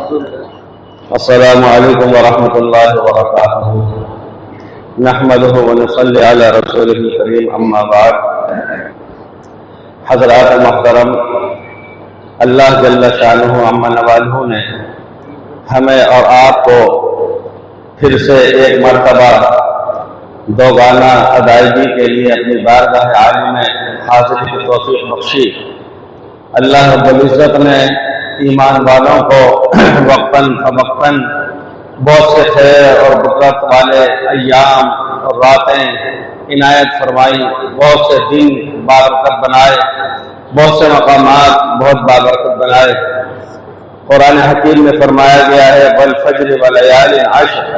السلام علیکم ورحمۃ اللہ وبرکاتہ نحمدہ ونصلی علی رسولہ الکریم اما بعد۔ حضرات محترم، اللہ جل شانہ عما نوالہ نے ہمیں اور آپ کو پھر سے ایک مرتبہ دوگانہ ادائیگی کے لیے اپنی بارگاہ عالی میں حاضری کی توفیق بخشی۔ اللہ رب العزت نے ایمان والوں کو وقتاً فوقتاً بہت سے خیر اور برکت والے ایام اور راتیں عنایت فرمائی، بہت سے دن بابرکت بنائے، بہت سے مقامات بہت بابرکت بنائے۔ قرآن حکیم میں فرمایا گیا ہے والفجر ولیال عشر،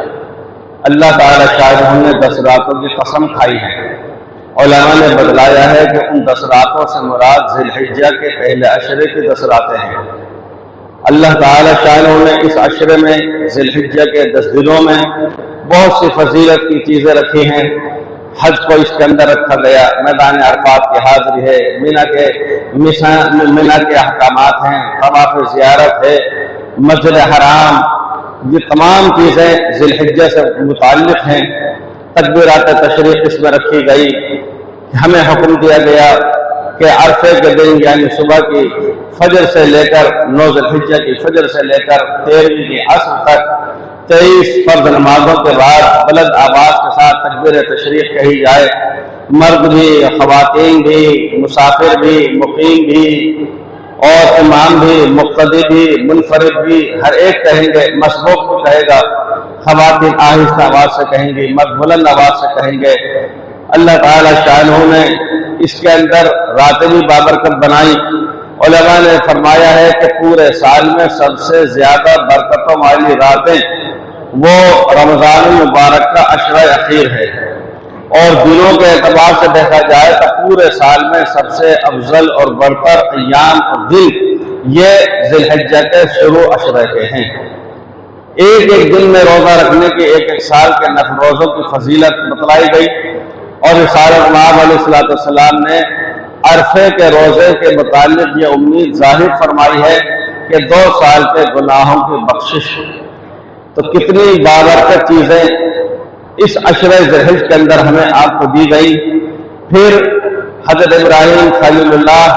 اللہ تعالی شاید ہم نے 10 راتوں کی قسم کھائی ہے۔ علماء نے بتلایا ہے کہ ان 10 راتوں سے مراد ذی الحجہ کے پہلے عشرے کی 10 راتیں ہیں۔ اللہ تعالی شاید نے اس عشرے میں ذی الحجہ کے 10 دنوں میں بہت سی فضیلت کی چیزیں رکھی ہیں۔ حج کو اس کے اندر رکھا گیا، میدان عرفات کی حاضری ہے، مینا کے احکامات ہیں، طواف زیارت ہے، مسجد حرام، یہ تمام چیزیں ذی الحجہ سے متعلق ہیں۔ تکبیرات تشریق اس میں رکھی گئی۔ ہمیں حکم دیا گیا کہ عرفے کے دن یعنی صبح کی فجر سے لے کر 9 ذی الحجہ کی فجر سے لے کر 13ویں کی عصر تک 23 فرض نمازوں کے بعد بلند آواز کے ساتھ تکبیر تشریق کہی جائے۔ مرد بھی، خواتین بھی، مسافر بھی، مقیم بھی، اور امام بھی، مقتدی بھی، منفرد بھی، ہر ایک کہیں گے، مسبوق بھی کہے گا۔ خواتین آہستہ آواز سے کہیں گی، مرد بلند آواز سے کہیں گے۔ اللہ تعالی شانہ نے اس کے اندر راتیں بھی بابرکت بنائی۔ علماء نے فرمایا ہے کہ پورے سال میں سب سے زیادہ برکتوں والی راتیں وہ رمضان المبارک کا عشرہ اخیر ہے، اور دنوں کے اعتبار سے دیکھا جائے تو پورے سال میں سب سے افضل اور برتر ایام اور دن یہ ذی الحجہ کے شروع عشرے کے ہیں۔ ایک ایک دن میں روزہ رکھنے کی ایک سال کے نفل روزوں کی فضیلت بتلائی گئی، اور رسالت امام علیہ السلام نے عرفے کے روزے کے متعلق یہ امید ظاہر فرمائی ہے کہ 2 سال کے گناہوں کی بخشش۔ تو کتنی بابرکت چیزیں اس عشرہ ذی الحجہ کے اندر ہمیں آپ کو دی گئی۔ پھر حضرت ابراہیم خلیل اللہ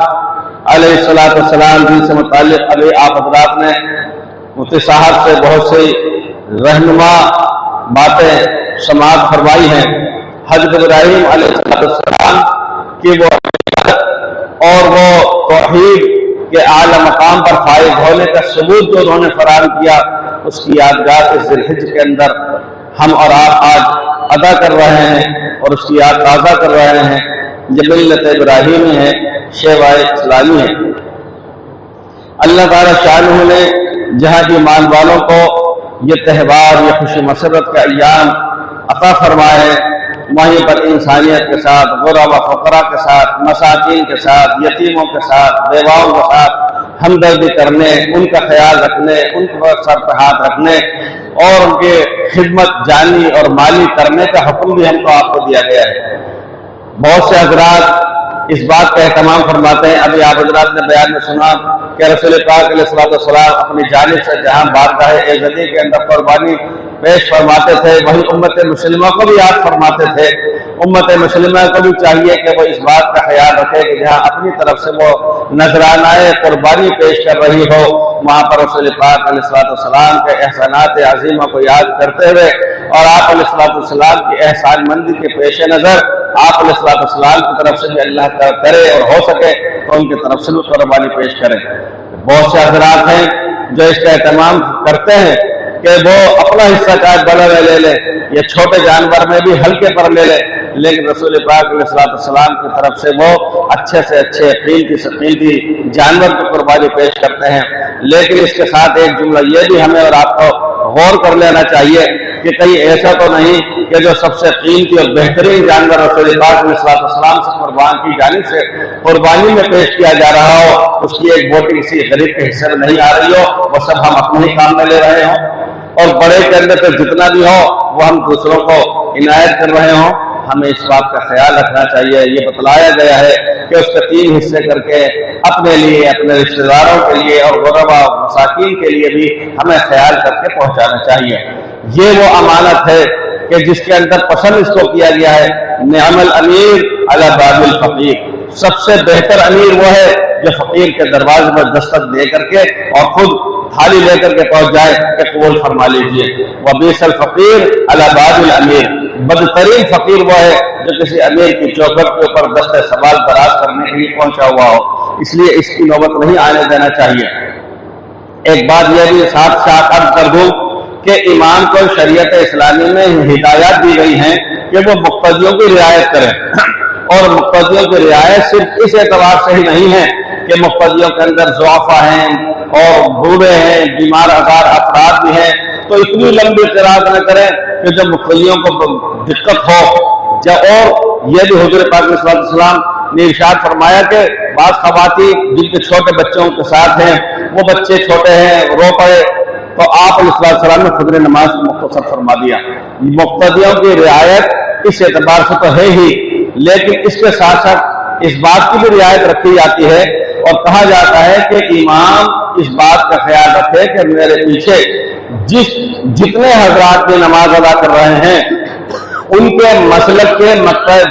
علیہ السلام جن سے متعلق ابھی آپ حضرات نے مفتی صاحب سے بہت سی رہنما باتیں سماعت فرمائی ہیں۔ حضرت ابراہیم علیہ السلام کی وہ اور وہ توحید کے اعلی مقام پر فائز ہونے کا ثبوت جو انہوں نے فراہم کیا، اس کی یادگار اس ذی الحجہ کے اندر ہم اور آپ آج ادا کر رہے ہیں اور اس کی یاد تازہ کر رہے ہیں۔ یہ ملت ابراہیمی ہے، شیوائے اسلامی ہے۔ اللہ تعالی شانہ نے جہاں ایمان والوں کو یہ تہوار، یہ خوشی مسرت کا ایام عطا فرمائے، وہیں پر انسانیت کے ساتھ، غربا و فقراء کے ساتھ، مساکین کے ساتھ، یتیموں کے ساتھ، بیواؤں کے ساتھ ہمدردی کرنے، ان کا خیال رکھنے، ان پر سر پہ ہاتھ رکھنے اور ان کی خدمت جانی اور مالی کرنے کا حکم بھی ہم کو آپ کو دیا گیا ہے۔ بہت سے حضرات اس بات کا اہتمام فرماتے ہیں، ابھی آپ حضرات نے بیان میں سنا کہ رسول پاک علیہ السلام اپنی جانب سے جہاں بارگاہ اعزتی کے اندر قربانی پیش فرماتے تھے، وہی امت مسلمہ کو بھی یاد فرماتے تھے۔ امت مسلمہ کو بھی چاہیے کہ وہ اس بات کا خیال رکھے کہ جہاں اپنی طرف سے وہ نذرانہ قربانی پیش کر رہی ہو، وہاں پر رسول پاک علیہ السلام کے احسانات عظیمہ کو یاد کرتے ہوئے اور آپ علیہ السلام کی احسان مندی کے پیش نظر آپ علیہ السلام کی طرف سے بھی اللہ کرے اور ہو سکے تو ان کی طرف سے بھی قربانی پیش کریں۔ بہت سے حضرات ہیں جو اس کا اہتمام کرتے ہیں کہ وہ اپنا حصہ چاہے بڑا لے لے یا چھوٹے جانور میں بھی ہلکے پر لے لے، لیکن رسول پاک علیہ السلام کی طرف سے وہ اچھے سے اچھے قیمتی سے قیمتی جانور کی قربانی پیش کرتے ہیں۔ لیکن اس کے ساتھ ایک جملہ یہ بھی ہمیں اور آپ کو غور کر لینا چاہیے کہ کہیں ایسا تو نہیں کہ جو سب سے قیمتی اور بہترین جانور رسول پاک علیہ السلام سے قربان کی جانب سے قربانی میں پیش کیا جا رہا ہو، اس کی ایک بوٹی کسی غریب کے حصے میں نہیں آ رہی ہو، وہ سب ہم اپنے ہی کام میں لے رہے ہوں، اور بڑے کے اندر سے جتنا بھی ہو وہ ہم دوسروں کو عنایت کر رہے ہوں۔ ہمیں اس بات کا خیال رکھنا چاہیے۔ یہ بتلایا گیا ہے کہ اس کے 3 حصے کر کے اپنے لیے، اپنے رشتہ داروں کے لیے اور غربا مساکین کے لیے بھی ہمیں خیال کر کے پہنچانا چاہیے۔ یہ وہ امانت ہے کہ جس کے اندر پسند اس کو کیا گیا ہے، نعم الامیر علی باب الفقیر، سب سے بہتر امیر وہ ہے جو فقیر کے دروازے پر دستک دے کر کے اور خود تھالی لے کر کے پہنچ جائے کہ قبول فرما لیجیے۔ وبئس الفقیر علی باب الامیر، بدترین فقیر وہ ہے جو کسی امیر کی چوکھٹ کے اوپر دست سوال دراز کرنے کے لیے پہنچا ہوا ہو، اس لیے اس کی نوبت نہیں آنے دینا چاہیے۔ ایک بات یہ بھی ساتھ عرض کر دوں کہ امام کو شریعت اسلامی میں ہدایات دی گئی ہیں کہ وہ مقتدیوں کی رعایت کریں، اور مقتدیوں کی رعایت صرف اس اعتبار سے ہی نہیں ہے کہ مقتدیوں کے اندر ضعفاء ہیں اور بوڑھے ہیں، بیمار آزار افراد بھی ہیں، تو اتنی لمبی قرات نہ کریں کہ جب مقتدیوں کو دقت ہو۔ اور یہ بھی حضور پاک صلی اللہ علیہ وسلم نے ارشاد فرمایا کہ بعض خواتین جن کے چھوٹے بچوں کے ساتھ ہیں، وہ بچے چھوٹے ہیں، رو پڑے، تو آپ علیہ السلام نے فجر نماز کو مختصر فرما دیا۔ مقتدیوں کی رعایت اس اعتبار سے تو ہے ہی، لیکن اس کے ساتھ ساتھ اس بات کی بھی رعایت رکھی جاتی ہے اور کہا جاتا ہے کہ امام اس بات کا خیال رکھے کہ میرے پیچھے جتنے حضرات بھی نماز ادا کر رہے ہیں ان کے مسلک کے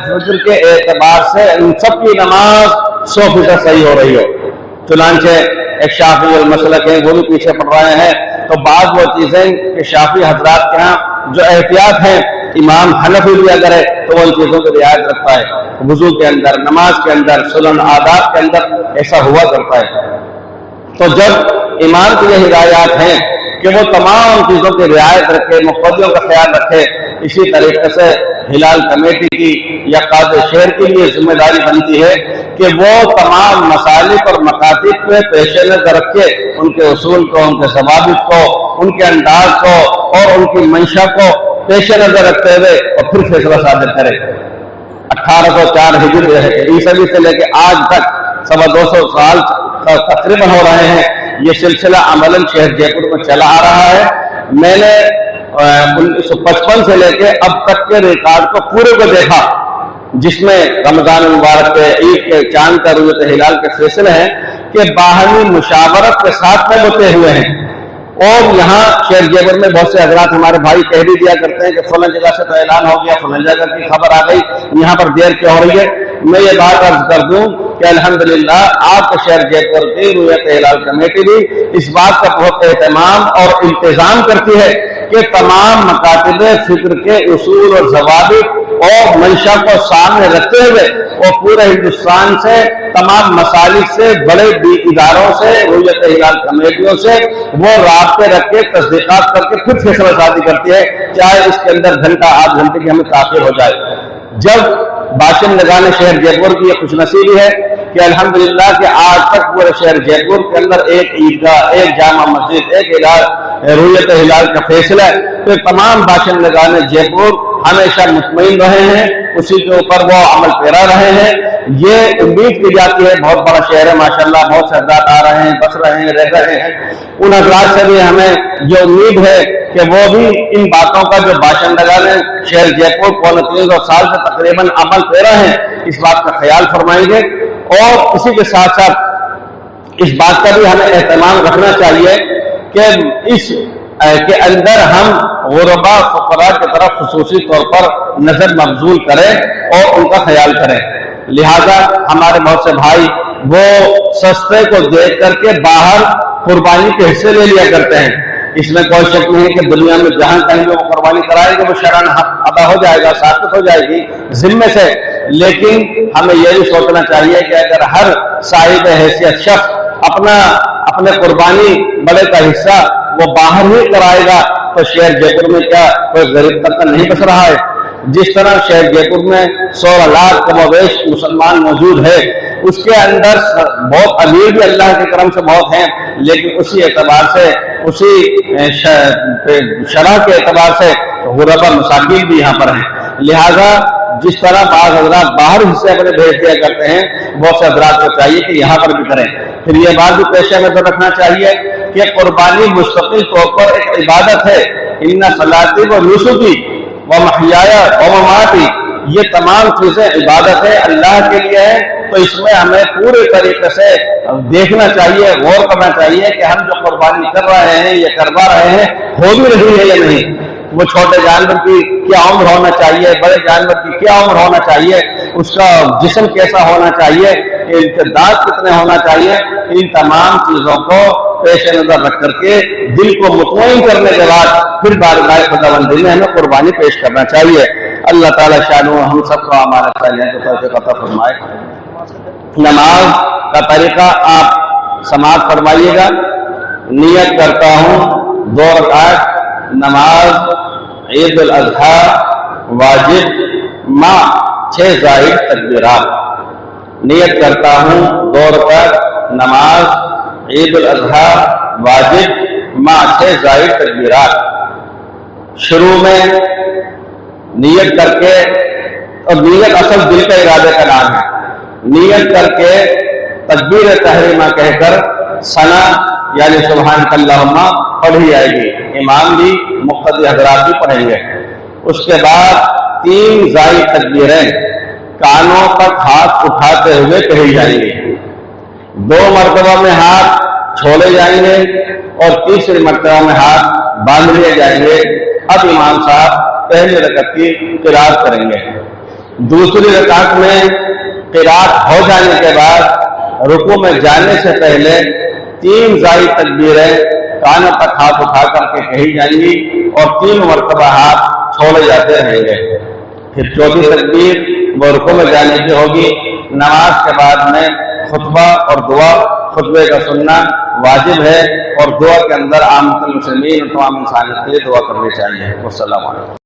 فکر کے اعتبار سے ان سب کی نماز 100% صحیح ہو رہی ہو۔ چنانچہ ایک شافعی المسلک ہیں، وہ بھی پیچھے پڑ رہے ہیں، تو بعض وہ چیزیں کہ شافعی حضرات کے ہاں جو احتیاط ہیں امام حنفی بھی اگر ہے تو وہ ان چیزوں کی رعایت رکھتا ہے۔ وضو کے اندر، نماز کے اندر، سنن آداب کے اندر ایسا ہوا کرتا ہے۔ تو جب امام کی یہ ہدایات ہیں کہ وہ تمام چیزوں کی رعایت رکھے، مقتدیوں کا خیال رکھے، اسی طریقے سے ہلال کمیٹی کی یا قاضی شہر کے لیے ذمہ داری بنتی ہے کہ وہ تمام مسالک اور مکاتب کو پیش نظر رکھے، ان کے اصول کو، ان کے ضوابط کو، ان کے انداز کو اور ان کی منشا کو پیش نظر رکھتے ہوئے اور پھر فیصلہ صادر کرے۔ 1804 ہجری عیسوی سے لے کے آج تک 250 سال تقریباً ہو رہے ہیں، یہ سلسلہ عملاً شہر جے پور میں چلا آ رہا ہے۔ میں نے 1955 سے لے کے اب تک کے ریکارڈ کو پورے کو دیکھا، جس میں رمضان المبارک کے، عید کے چاند کا، رؤیت ہلال کے فیصلے ہیں کہ باہمی مشاورت کے ساتھ میں ہوتے ہوئے ہیں۔ اور یہاں شہر جیپور میں بہت سے حضرات ہمارے بھائی کہہ بھی دیا کرتے ہیں کہ فلاں جگہ سے تو اعلان ہو گیا، فلاں جگہ کی خبر آ گئی، یہاں پر دیر کیوں ہو رہی ہے۔ میں یہ بات عرض کر دوں کہ الحمدللہ آپ کے شہر جیپور کی رؤیت ہلال کمیٹی بھی اس بات کا بہت اہتمام اور انتظام کرتی ہے کہ تمام مکاتب فکر کے اصول اور ضوابط اور منشا کو سامنے رکھتے ہوئے اور پورے ہندوستان سے، تمام مسالک سے، بڑے اداروں سے، رؤیت ہلال کمیٹیوں سے وہ رابطے رکھ کے تصدیقات کر کے پھر فیصلہ سازی کرتی ہے، چاہے اس کے اندر گھنٹہ آدھ گھنٹے کی ہمیں تاخیر ہو جائے۔ جب باشندگان شہر جے پور کی یہ خوش نصیبی ہے کہ الحمدللہ کہ آج تک پورے شہر جے پور کے اندر ایک عیدگاہ، ایک جامع مسجد، ایک رؤیت ہلال کا فیصلہ ہے، تو تمام باشندگان جے پور ہمیشہ مطمئن رہے ہیں، اسی کے اوپر وہ عمل پیرا رہے ہیں۔ یہ امید کی جاتی ہے، بہت بڑا شہر ہے ماشاءاللہ، بہت سے حضرات آ رہے ہیں، بس رہے ہیں، رہ رہے ہیں، ان حضرات سے بھی ہمیں یہ امید ہے کہ وہ بھی ان باتوں کا جو باشندگان شہر جے پور 350 سال سے تقریباً عمل پیرا ہیں، اس بات کا خیال فرمائیں گے۔ اور اسی کے ساتھ ساتھ اس بات کا بھی ہمیں اہتمام رکھنا چاہیے کہ اس کے اندر ہم غربا فقراء کی طرف خصوصی طور پر نظر مبذول کریں اور ان کا خیال کریں۔ لہذا ہمارے بہت سے بھائی وہ سستے کو دیکھ کر کے باہر قربانی کے حصے لے لیا کرتے ہیں۔ اس میں کوئی شک نہیں کہ دنیا میں جہاں کہیں وہ قربانی کرائیں گے وہ شرعاً ادا ہو جائے گا، ثابت ہو جائے گی ذمے سے، لیکن ہمیں یہ بھی سوچنا چاہیے کہ اگر ہر صاحب حیثیت شخص اپنے قربانی بڑے کا حصہ وہ باہر ہی کرائے گا تو شہر جے پور میں کیا کوئی غریب طبقہ نہیں بس رہا ہے؟ جس طرح شہر جے پور میں 16 لاکھ کم و بیش مسلمان موجود ہے، اس کے اندر بہت امیر بھی اللہ کے کرم سے بہت ہیں، لیکن اسی اعتبار سے، اسی شرح کے اعتبار سے غربا مساکین بھی یہاں پر ہیں۔ لہذا جس طرح بعض حضرات باہر حصے اپنے بھیج دیا کرتے ہیں، بہت سے حضرات کو چاہیے کہ یہاں پر بھی کریں۔ پھر یہ بات بھی پیش نظر رکھنا چاہیے کہ قربانی مستقل طور پر ایک عبادت ہے۔ ان صلاتی و نسکی و محیایا و مماتی، یہ تمام چیزیں عبادت ہے، اللہ کے لیے ہے، تو اس میں ہمیں پورے طریقے سے دیکھنا چاہیے، غور کرنا چاہیے کہ ہم جو قربانی کر رہے ہیں یا کروا رہے ہیں ہو بھی رہی ہے یا نہیں۔ وہ چھوٹے جانور کی کیا عمر ہونا چاہیے، بڑے جانور کی کیا عمر ہونا چاہیے، اس کا جسم کیسا ہونا چاہیے، ان کے دانت کتنے ہونا چاہیے، ان تمام چیزوں کو پیش نظر رکھ کر کے دل کو مطمئن کرنے کے بعد پھر بارگاہ خداوندی میں ہمیں قربانی پیش کرنا چاہیے۔ اللہ تعالیٰ شانہ ہم سب کو ہمارے صالحین کو توفیق عطا فرمائے۔ نماز کا طریقہ آپ سماعت فرمائیے گا۔ نیت کرتا ہوں 2 رکعت نماز عید الاضحیٰ واجب مع 6 زائد تکبیرات۔ نیت کرتا ہوں 2 رکعت نماز عید الاضحیٰ واجب مع 6 زائد تکبیرات۔ شروع میں نیت کر کے، اور نیت اصل دل کا ارادے کا نام ہے، نیت کر کے تکبیر تحریمہ کہہ کر ثنا یعنی سبحانک اللہم پڑھی جائے گی، امام بھی مقتدی حضرات بھی پڑھیں گے۔ اس کے بعد 3 زائد تکبیریں کانوں تک ہاتھ اٹھاتے ہوئے کہی جائیں گی، 2 مرتبہ میں ہاتھ چھوڑے جائیں گے اور تیسری مرتبہ میں ہاتھ باندھ لیے جائیں گے۔ اب امام صاحب پہلی رکعت کی قرات کریں گے۔ دوسری رکعت میں قرات ہو جانے کے بعد رکوع میں جانے سے پہلے 3 زائد تکبیریں کانوں تک ہاتھ اٹھا کر کے کہی جائیں گی اور 3 مرتبہ ہاتھ چھوڑے جاتے رہیں گے۔ پھر چوتھی تکبیر وہ رکوع میں جانے کی ہوگی۔ نماز کے بعد میں خطبہ اور دعا، خطبے کا سننا واجب ہے، اور دعا کے اندر عامۃ المسلمین تمام انسانیت کے لیے دعا کرنی چاہیے۔ والسلام علیکم۔